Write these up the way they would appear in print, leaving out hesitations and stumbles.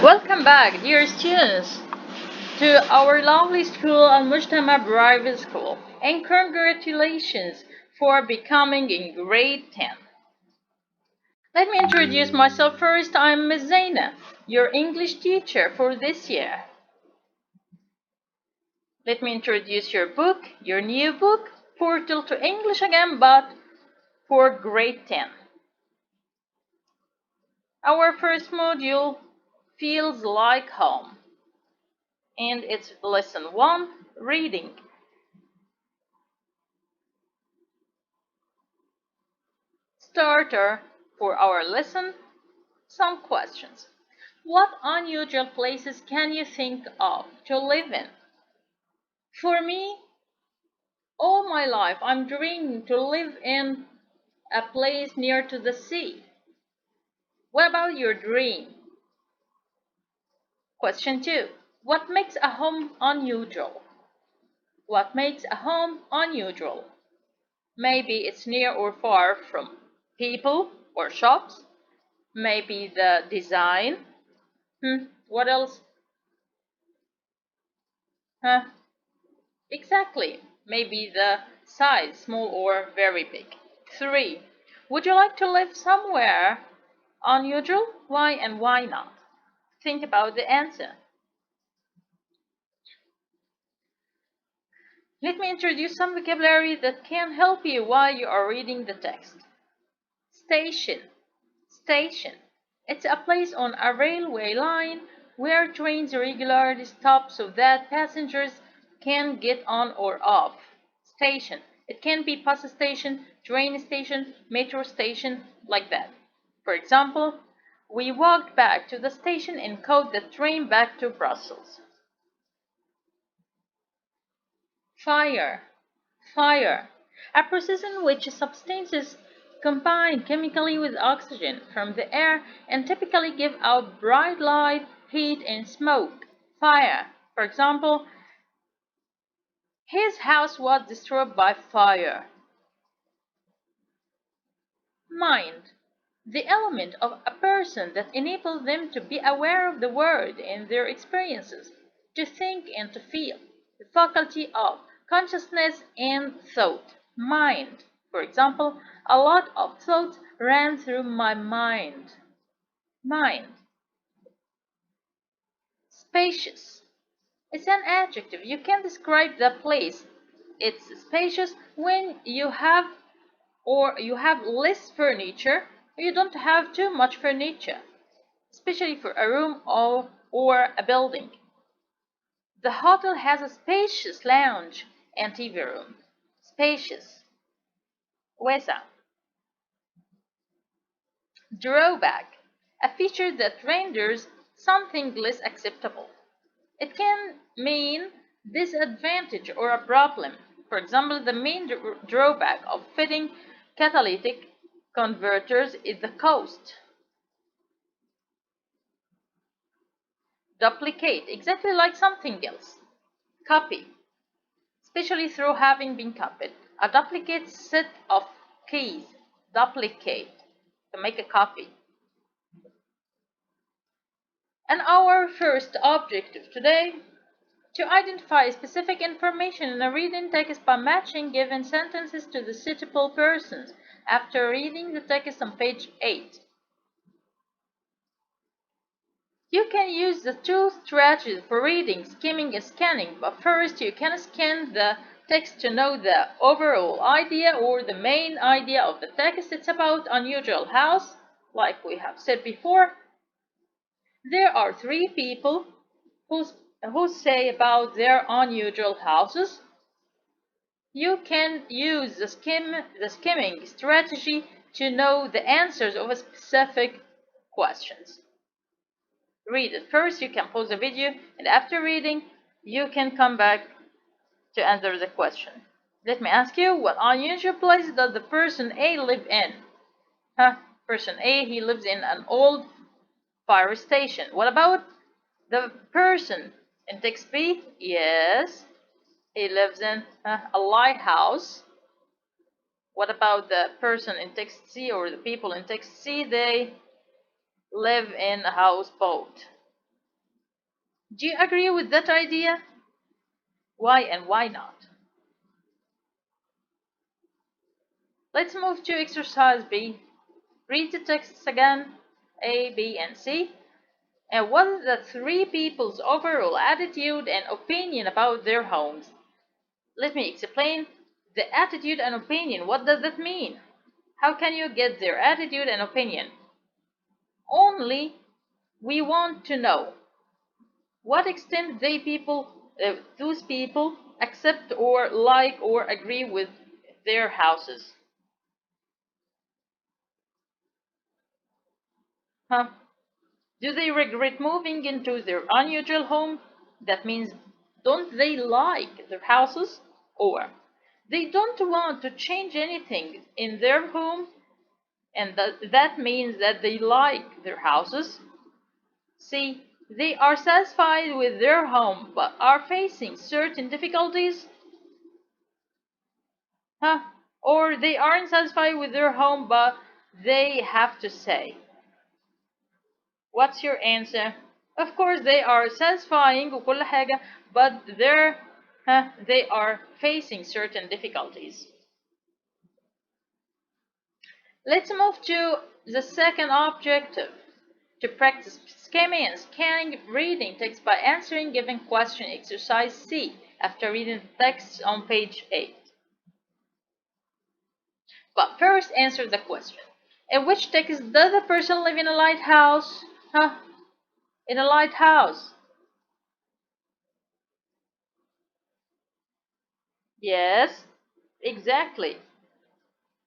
Welcome back, dear students, to our lovely school, Al Mujtama Private School, and congratulations for becoming in grade 10. Let me introduce myself first. I'm Ms. Zaina, your English teacher for this year. Let me introduce your book, your new book, Portal to English again, but for grade 10. Our first module feels like home, and it's lesson 1, reading. Starter for our lesson, some questions. What unusual places can you think of to live in? For me, all my life I'm dreaming to live in a place near to the sea. What about your dream? Question 2. What makes a home unusual? What makes a home unusual? Maybe it's near or far from people or shops. Maybe the design. What else? Huh? Exactly. Maybe the size, small or very big. 3. Would you like to live somewhere unusual? Why and why not? Think about the answer. Let me introduce some vocabulary that can help you while you are reading the text. Station. Station. It's a place on a railway line where trains regularly stop so that passengers can get on or off. Station. It can be bus station, train station, metro station, like that. For example, we walked back to the station and caught the train back to Brussels. Fire. Fire. A process in which substances combine chemically with oxygen from the air and typically give out bright light, heat, and smoke. Fire. For example, his house was destroyed by fire. Mind. The element of a person that enables them to be aware of the world and their experiences, to think and to feel. The faculty of consciousness and thought. Mind. For example, a lot of thoughts ran through my mind. Mind. Spacious. It's an adjective. You can describe the place. It's spacious when you have less furniture, or you don't have too much furniture, especially for a room or a building. The hotel has a spacious lounge and TV room. Spacious. واسع. Drawback. A feature that renders something less acceptable. It can mean disadvantage or a problem. For example, the main drawback of fitting catalytic converters is the cost. Duplicate, exactly like something else. Copy, especially through having been copied. A duplicate set of keys. Duplicate, to make a copy. And our first objective today, to identify specific information in a reading text by matching given sentences to the suitable persons after reading the text on page 8. You can use the two strategies for reading, skimming and scanning, but first you can scan the text to know the overall idea or the main idea of the text. It's about unusual house, like we have said before. There are three people who say about their unusual houses. You can use the skimming strategy to know the answers of specific questions. Read it first, you can pause the video, and after reading, you can come back to answer the question. Let me ask you, what unusual place does the person A live in? Person A, he lives in an old fire station. What about the person in text B? Yes, he lives in a lighthouse. What about the person in text C or the people in text C? They live in a houseboat. Do you agree with that idea? Why and why not? Let's move to exercise B. Read the texts again, A, B, and C. And what is the three people's overall attitude and opinion about their homes? Let me explain. The attitude and opinion, what does that mean? How can you get their attitude and opinion? Only we want to know what extent those people accept or like or agree with their houses. Huh? Do they regret moving into their unusual home? That means, don't they like their houses? Or they don't want to change anything in their home, and that means that they like their houses. See, they are satisfied with their home but are facing certain difficulties. Huh? Or they aren't satisfied with their home but they have to say. What's your answer? Of course they are satisfying وكل حاجة, but they are facing certain difficulties. Let's move to the second objective. To practice skimming and scanning reading text by answering given question exercise C after reading the text on page 8. But first answer the question. In which text does the person live in a lighthouse? Huh? In a lighthouse. Yes, exactly.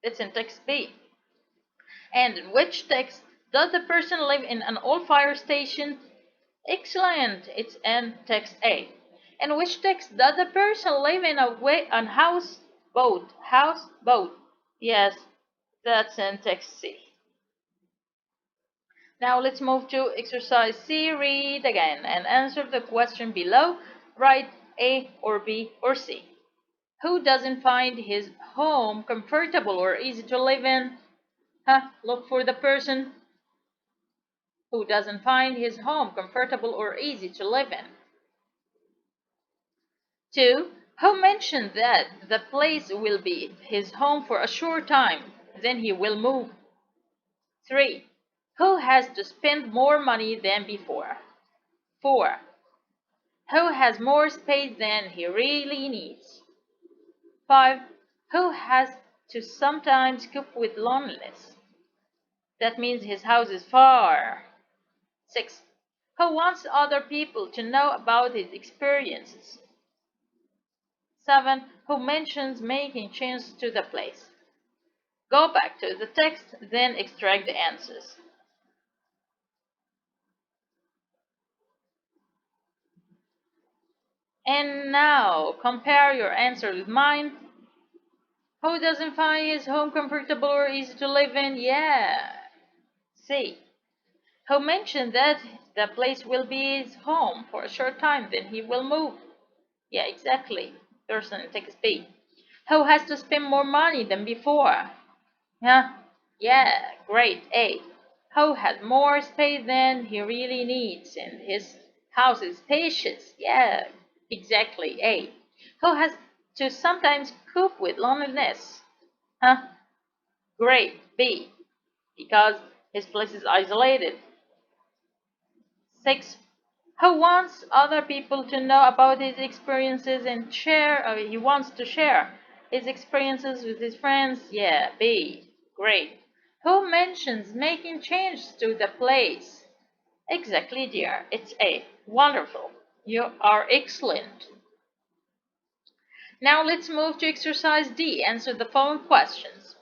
It's in text B. And in which text does the person live in an old fire station? Excellent, it's in text A. In which text does the person live in a house boat? House boat. Yes, that's in text C. Now let's move to exercise C. Read again and answer the question below. Write A or B or C. Who doesn't find his home comfortable or easy to live in? Look for the person who doesn't find his home comfortable or easy to live in. 2. Who mentioned that the place will be his home for a short time, then he will move. 3. Who has to spend more money than before? 4. Who has more space than he really needs? 5. Who has to sometimes cope with loneliness? That means his house is far. 6. Who wants other people to know about his experiences? 7. Who mentions making changes to the place? Go back to the text, then extract the answers. And now, compare your answer with mine. Who doesn't find his home comfortable or easy to live in? Yeah. C. Who mentioned that the place will be his home for a short time, then he will move? Yeah, exactly. Person in text B. Who has to spend more money than before? Yeah, great. A. Who has more space than he really needs, and his house is spacious? Yeah, exactly. A. Who has to sometimes cope with loneliness? Great. B. Because his place is isolated. 6. Who wants other people to know about his experiences and he wants to share his experiences with his friends? Yeah, B. Great. Who mentions making changes to the place? Exactly, dear. It's A. Wonderful. You are excellent. Now let's move to exercise D. Answer the following questions.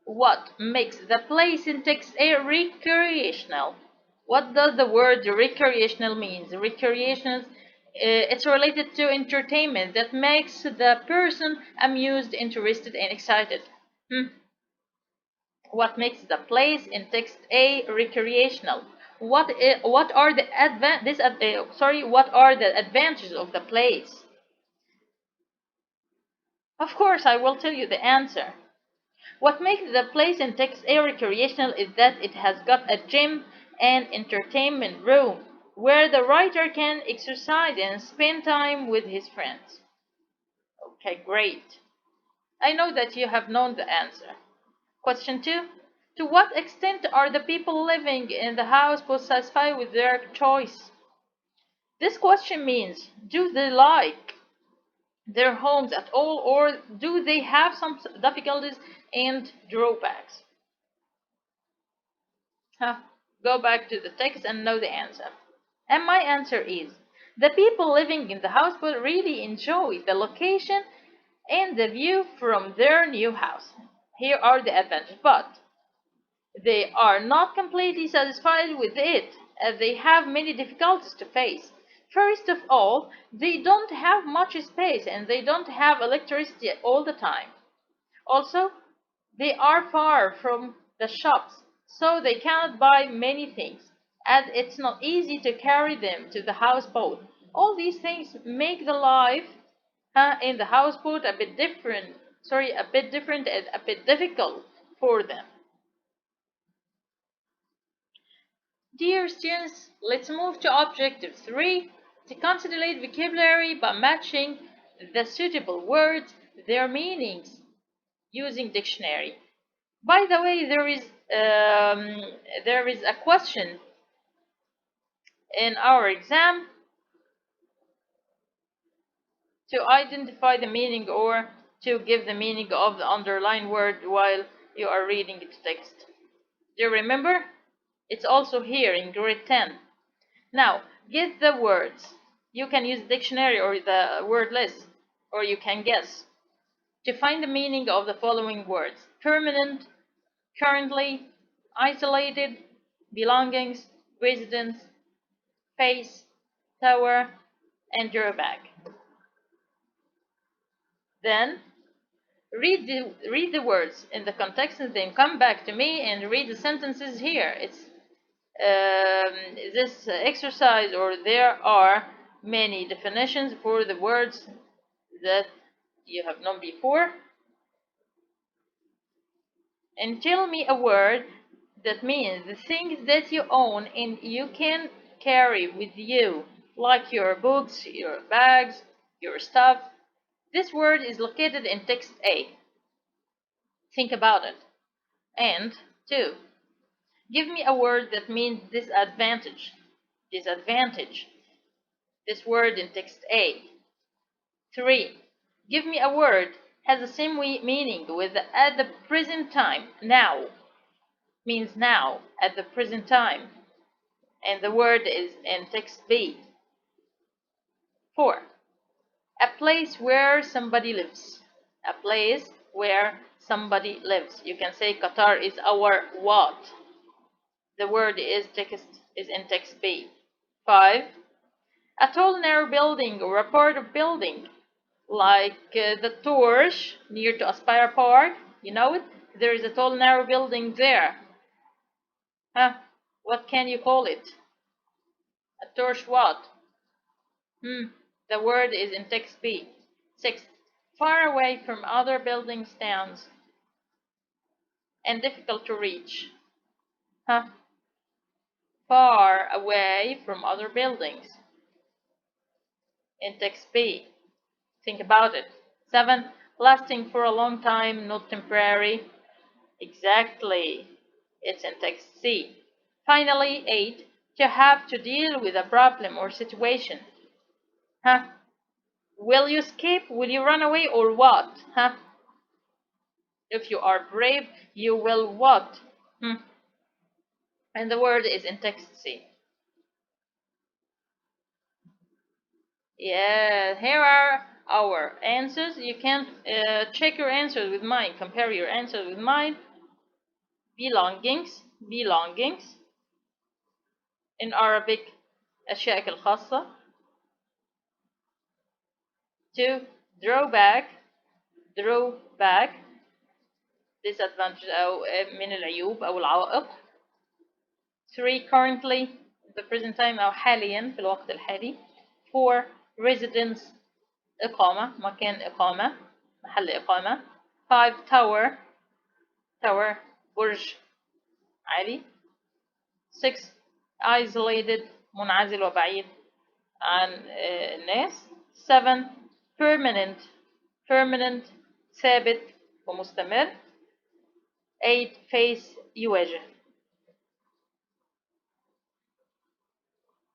What makes the place in text A recreational? What does the word recreational mean? Recreational, it's related to entertainment that makes the person amused, interested, and excited. What makes the place in text A recreational? What are the what are the advantages of the place? Of course, I will tell you the answer. What makes the place in text A recreational is that it has got a gym and entertainment room. where the writer can exercise and spend time with his friends. Okay, great. I know that you have known the answer. Question 2. To what extent are the people living in the house both satisfied with their choice? This question means, do they like their homes at all, or do they have some difficulties and drawbacks? Go back to the text and know the answer. And my answer is, the people living in the houseboat really enjoy the location and the view from their new house. Here are the advantages, but they are not completely satisfied with it, as they have many difficulties to face. First of all, they don't have much space and they don't have electricity all the time. Also, they are far from the shops, so they cannot buy many things, as it's not easy to carry them to the houseboat. All these things make the life in the houseboat a bit different. A bit different and a bit difficult for them. Dear students, let's move to objective 3 to consolidate vocabulary by matching the suitable words, their meanings, using dictionary. By the way, there is a question in our exam to identify the meaning or to give the meaning of the underlined word while you are reading the text. Do you remember? It's also here in grade 10. Now, get the words. You can use dictionary or the word list, or you can guess to find the meaning of the following words: permanent, currently, isolated, belongings, residence, face, tower, and drawback. Then read the words in the context and then come back to me and read the sentences here. It's this exercise, or there are many definitions for the words that you have known before. And tell me a word that means the things that you own and you can carry with you, like your books, your bags, your stuff. This word is located in text A. Think about it. And 2. Give me a word that means disadvantage. Disadvantage. This word in text A. 3. Give me a word has the same meaning with at the present time. Now means now, at the present time. And the word is in text B. 4. A place where somebody lives. A place where somebody lives. You can say Qatar is our what? The word is in text B. 5. A tall narrow building or a part of building, like the torch near to Aspire Park. You know it? There is a tall narrow building there. What can you call it? A torch what? The word is in text B. 6. Far away from other buildings, towns, and difficult to reach. Far away from other buildings. In text B. Think about it. 7. Lasting for a long time, not temporary. Exactly. It's in text C. Finally, 8. To have to deal with a problem or situation. Will you escape? Will you run away, or what? If you are brave, you will what? And the word is in text C. Yeah, here are our answers. You can check your answers with mine. Compare your answers with mine. Belongings. Belongings. In Arabic, أشيائك الخاصة. 2. Drawback. Drawback. Disadvantage أو من العيوب أو العوائق. 3. Currently. The present time أو حاليا في الوقت الحالي. 4. Residence. إقامة. مكان إقامة. محل إقامة. 5. Tower. برج عالي. 6. Isolated. منعزل وبعيد عن الناس. 7 permanent permanent ثابت ومستمر. 8 face يواجه.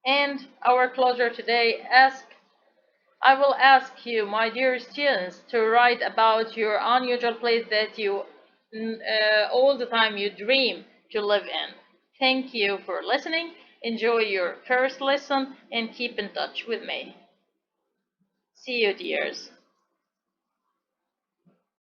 And our closure today, I will ask you, my dear students, to write about your unusual place that you all the time you dream to live in. Thank you for listening. Enjoy your first lesson and keep in touch with me. See you, dears.